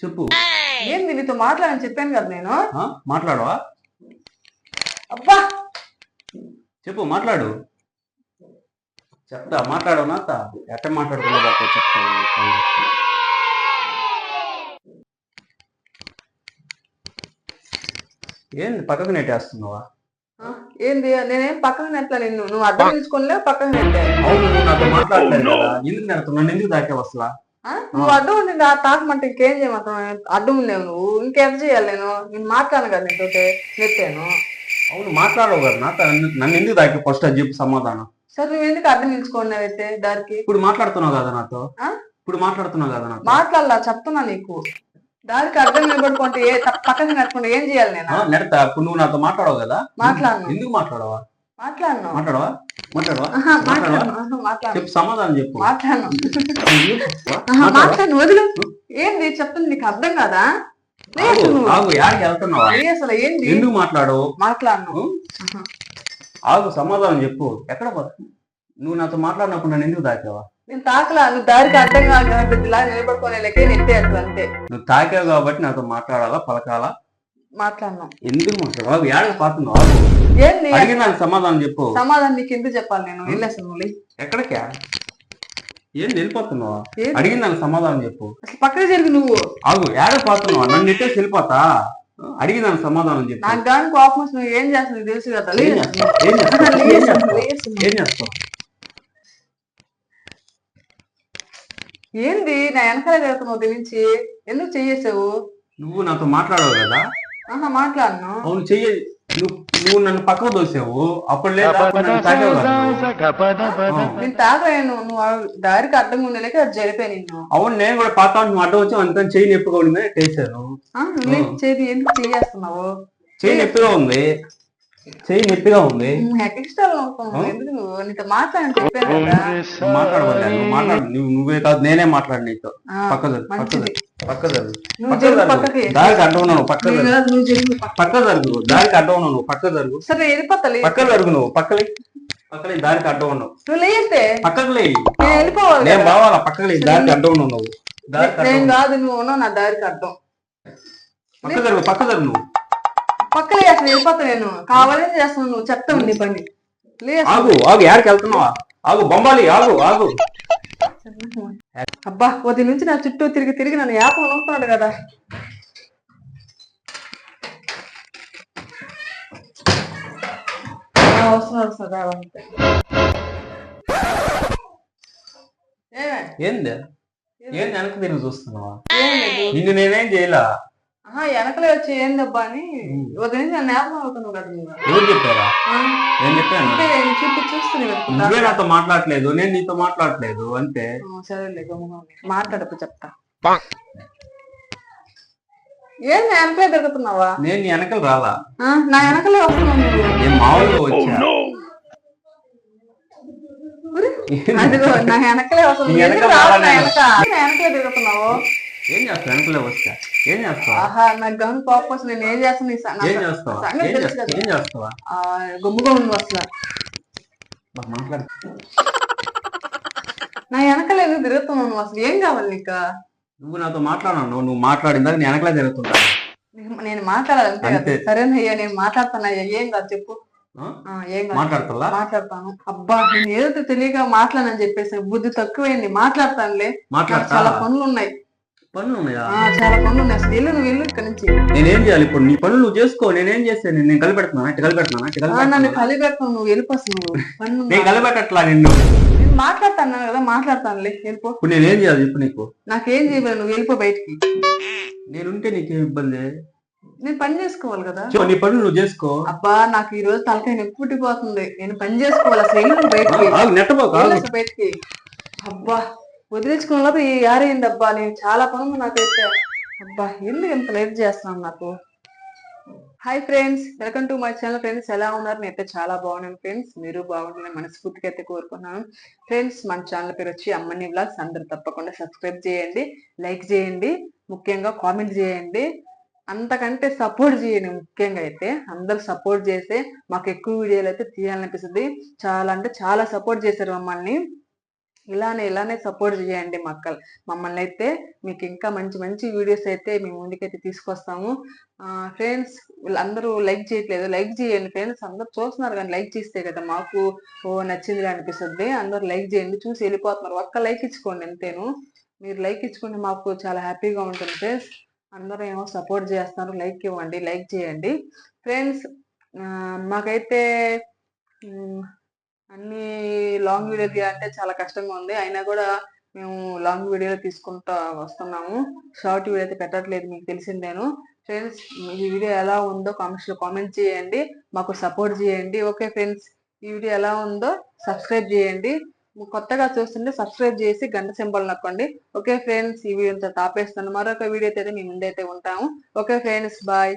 చెప్పు. ఏంది నీతో మాట్లాడని చెప్పాను కదా నేను. మాట్లాడవా? అబ్బా చెప్పు, మాట్లాడు. చెప్తా, మాట్లాడవు నాత ఎట్ట మాట్లాడుకున్నా చెప్తా. ఏంది పక్కకు నెట్టేస్తున్నావా? ఏంది నేనేం పక్కన నెట్లా నిన్ను, నువ్వు అర్థం తీసుకోలే పక్కన నెట్టే. అవును, నువ్వు నాతో మాట్లాడలేదు కదా, ఎందుకు నెడతావు? నన్ను ఎందుకు దాకే అసలు? నువ్వు అడ్డం ఉంది తాకమంటే ఇంకేం చేయమంటావు? అడ్డం లేవు నువ్వు, ఇంకెంత చేయాలి? నేను మాట్లాడను కదా నీతో, నెట్టాను. అవును, మాట్లాడవు కదా నాత, నన్ను ఎందుకు దాకే? ఫస్ట్ అది చెప్పు సమాధానం. సరే నువ్వు ఎందుకు అడ్డం నిలుచుకున్నావు అయితే దారికి? ఇప్పుడు మాట్లాడుతున్నావు కదా నాతో, ఇప్పుడు మాట్లాడుతున్నావు కదా నాతో. మాట్లాడలా, చెప్తున్నా నీకు. దానికి అర్థం నిలబడుకుంటే పక్కన నడుచుకుంటే ఏం చేయాలి? నేను నెడతా. ఇప్పుడు నువ్వు నాతో మాట్లాడవు కదా, మాట్లాడను. ఎందుకు మాట్లాడవా? మాట్లాడను. మాట్లాడవా? మాట్లాడవా? చెప్పు, సమాధానం చెప్పు. మాట్లాడను. మాట్లాడను, వదిలు. ఏంది చెప్తుంది నీకు అర్థం కాదా? వెళ్తున్నావా? అసలు ఏంది? ఎందుకు మాట్లాడవు? మాట్లాడను. ఆగు, సమాధానం చెప్పు. ఎక్కడ నువ్వు నాతో మాట్లాడినప్పుడు నన్ను ఎందుకు దాకావా? నేను తాకలా, నువ్వు దారికి అర్థం కాదు ఇలా నిలబడుకోలే నెట్టేయచ్చు అంతే. నువ్వు తాకావు కాబట్టి నాతో మాట్లాడాలా, పలకాలా? మాట్లాడను. ఎందుకు మాట్లాడు? ఏడకి పాతున్నావు? ఏంది అడిగిన నాకు సమాధానం చెప్పు. సమాధానం నీకు ఎందుకు చెప్పాలి? నేను వెళ్ళేసాను. ఎక్కడికా? ఏం వెళ్ళిపోతున్నావా? అడిగిన నాకు సమాధానం చెప్పు. అసలు పక్కన జరిగి నువ్వు ఆగు, ఏడకి పాతున్నావా? నన్ను నెట్టేసి వెళ్ళిపోతా. అడిగిన నాకు సమాధానం చెప్పు. నాకు దాని కోపం నువ్వు ఏం చేస్తావు తెలుసు కదా. ఏం చేస్తావు? ఏంది నా వెనకాల జరుగుతున్నావు తెలిసి ఎందుకు చెయ్యేసావు? నువ్వు నాతో మాట్లాడవు కదా. మాట్లాడను. అవును, చెయ్యి. నువ్వు నన్ను పక్కకు దోసావు. అప్పుడు లేదా నేను తాగలేను. నువ్వు దారికి అడ్డం ఉండలేక అది జరిపే నిన్ను. అవును, నేను కూడా పాత నువ్వు అడ్డం వచ్చావు, అందుకని చెయ్యి నొప్పిగా ఉంది చేశాను. చేయి ఎందుకు చెయ్యేస్తున్నావు? చెయ్యి నొప్పిగా ఉంది, చెయ్యి నొప్పిగా ఉంది. ఎందుకు నువ్వు నీతో మాట్లాడని చెప్పాను కదా. మాట్లాడవలే, నువ్వు మాట్లాడు. నువ్వే కాదు, నేనే మాట్లాడు నీతో. పక్క జరుగు, పక్క జరుగు. దారికి అడ్డం ఉన్నావు, పక్క జరుగు. పక్క జరుగు, దారికి అడ్డం ఉన్నావు, పక్క జరుగు. సరే వెళ్ళిపోతా. పక్క జరుగు, నువ్వు పక్కలే. పక్కలే, దారికి అడ్డం ఉన్నావు. నువ్వు లేస్తే పక్కకు లే. వెళ్ళిపోవాలి. నేను బావాలా? పక్కలే, దారికి అడ్డం ఉన్నావు నువ్వు. నేను కాదు, నువ్వు ఉన్నావు నా దారికి అడ్డం. పక్క జరుగు, పక్క జరుగు. నువ్వు పక్కలే, అసలు వెళ్ళిపోతా. నేను కావాలని చేస్తున్నావు, నువ్వు చెప్తావు నీ పని. ఆగు, ఆగు, యాడికి వెళ్తున్నావా? ఆగు, బొంబాలి, ఆగు, ఆగు. అబ్బా, ఉదయం నుంచి నా చుట్టూ తిరిగి తిరిగి నన్ను యాపం నొక్కున్నాడు కదా. వస్తున్నారు. ఏంది వెనక్కి తిరిగి చూస్తున్నావా? నిన్ను నేనేం చేయలా. వెనకలే వచ్చి ఏందబ్బా అని ఉదయం నుంచి నన్ను యాపం అవుతున్నావు కదా. ఎవరు చెప్పారా? నేను చెప్పాను. చుట్టూ చూస్తున్నావు. నువ్వే నాతో మాట్లాడలేదు, నేను నీతో మాట్లాడలేదు అంతే. సరేలే, మాట్లాడకు చెప్తా. ఏంది వెనకలే తిరుగుతున్నావా? నేను నీ వెనకలు రాలా, నా వెనకలే వస్తున్నావు నువ్వు. నేను మామూలుగా వచ్చా. అదిగో నా వెనకలే వస్తున్నావు. వెనకలే తిరుగుతున్నావు. ఏం చేస్తావు? వెనకలే వస్తా ఏం చేస్తావా? నాకు గమని కోపం వస్తుంది. నేను ఏం చేస్తాను? ఏం చేస్తావా? ఏం చేస్తావా? గమ్ముగా ఉండు అసలు. మాట్లాడు. నా వెనకలే ఎందుకు తిరుగుతున్నావు నువ్వు? అసలు ఏం కావాలి నీకు? నువ్వు నాతో మాట్లాడను, నువ్వు మాట్లాడిందా నేను వెనకలే తిరుగుతున్నా. నేను మాట్లాడాలంతే కదా. సరేనయ్యా, నేను మాట్లాడతానయ్యా. ఏం కాదు చెప్పు. మాట్లాడతాను. అబ్బా, నేను ఏదో తెలియక మాట్లాడనని చెప్పేసి బుద్ధి తక్కువైంది. మాట్లాడతానులే, చాలా పనులు ఉన్నాయి. పనులు ఉన్నాయా? చాలా పనులు ఉన్నాయి. అసలు వెళ్ళు, నువ్వు వెళ్ళు ఇక్కడ నుంచి. నేనేం చేయాలి ఇప్పుడు? నీ పనులు నువ్వు చేసుకో, నేనేం చేస్తాను? నేను కలిపెడుతున్నా. నన్ను కలిపెడతాను, నువ్వు వెళ్ళిపోతావు. నువ్వు పనులు నేను కలిపెట్టట్లా నిన్ను. నేను మాట్లాడతాను కదా, మాట్లాడతానులే, వెళ్ళిపో. ఇప్పుడు నేనేం చేయాలి చెప్పు? నీకు నాకేం చేయలేదు, నువ్వు వెళ్ళిపో బయటికి. నేనుంటే నీకేం ఇబ్బంది? నేను పని చేసుకోవాలి కదా. నీ పనులు నువ్వు చేసుకో. అబ్బా, నాకు ఈ రోజు తలకాయ నొప్పి పుట్టిపోతుంది. నేను పని చేసుకోవాలి. అసలు వెళ్ళు బయటికి, బయటికి. అబ్బా, వదిలించుకున్న లోపు యారైంది. అబ్బా, నేను చాలా పనులు నాకైతే. అబ్బా, ఎందుకు ఇంత లేట్ చేస్తున్నాను నాకు? Hi friends, welcome to my channel. Friends, ఎలా ఉన్నారు? నేనైతే చాలా బాగున్నాను ఫ్రెండ్స్. మీరు బాగుండాలని మనస్ఫూర్తిగా అయితే కోరుకున్నాను ఫ్రెండ్స్. మన ఛానల్ పేరు వచ్చి అమ్మని వ్లాగ్స్. అందరూ తప్పకుండా సబ్స్క్రైబ్ చేయండి, లైక్ చేయండి, ముఖ్యంగా కామెంట్ చేయండి. అంతకంటే సపోర్ట్ చేయండి. ముఖ్యంగా అయితే అందరూ సపోర్ట్ చేస్తే మాకు ఎక్కువ వీడియోలు అయితే తీయాలనిపిస్తుంది. చాలా అంటే చాలా సపోర్ట్ చేశారు మమ్మల్ని. ఇలానే సపోర్ట్ చేయండి మమ్మల్ని అయితే. మీకు ఇంకా మంచి మంచి వీడియోస్ అయితే మేము ముందుకైతే తీసుకొస్తాము. ఫ్రెండ్స్ అందరూ లైక్ చేయట్లేదు, లైక్ చేయండి ఫ్రెండ్స్. అందరూ చూస్తున్నారు కానీ లైక్ చేస్తే కదా మాకు నచ్చింది అనిపిస్తుంది. అందరూ లైక్ చేయండి, చూసి వెళ్ళిపోతున్నారు. ఒక్క లైక్ ఇచ్చుకోండి అంతేను. మీరు లైక్ ఇచ్చుకుంటే మాకు చాలా హ్యాపీగా ఉంటుంది ఫ్రెండ్స్. అందరూ ఏమో సపోర్ట్ చేస్తున్నారు, లైక్ ఇవ్వండి, లైక్ చేయండి ఫ్రెండ్స్. మాకైతే అన్ని లాంగ్ వీడియో తీయాలంటే చాలా కష్టంగా ఉంది. అయినా కూడా మేము లాంగ్ వీడియోలో తీసుకుంటా వస్తున్నాము. షార్ట్ వీడియో అయితే పెట్టట్లేదు, మీకు తెలిసిందేను ఫ్రెండ్స్. ఈ వీడియో ఎలా ఉందో కామెంట్స్ లో కామెంట్ చేయండి, మాకు సపోర్ట్ చేయండి. ఓకే ఫ్రెండ్స్, ఈ వీడియో ఎలా ఉందో సబ్స్క్రైబ్ చేయండి. కొత్తగా చూస్తుంటే సబ్స్క్రైబ్ చేసి గంట సింబల్ నొక్కండి. ఓకే ఫ్రెండ్స్, ఈ వీడియో ఆపేస్తాను. మరొక వీడియో అయితే మీ ముందైతే ఉంటాము. Okay friends, bye.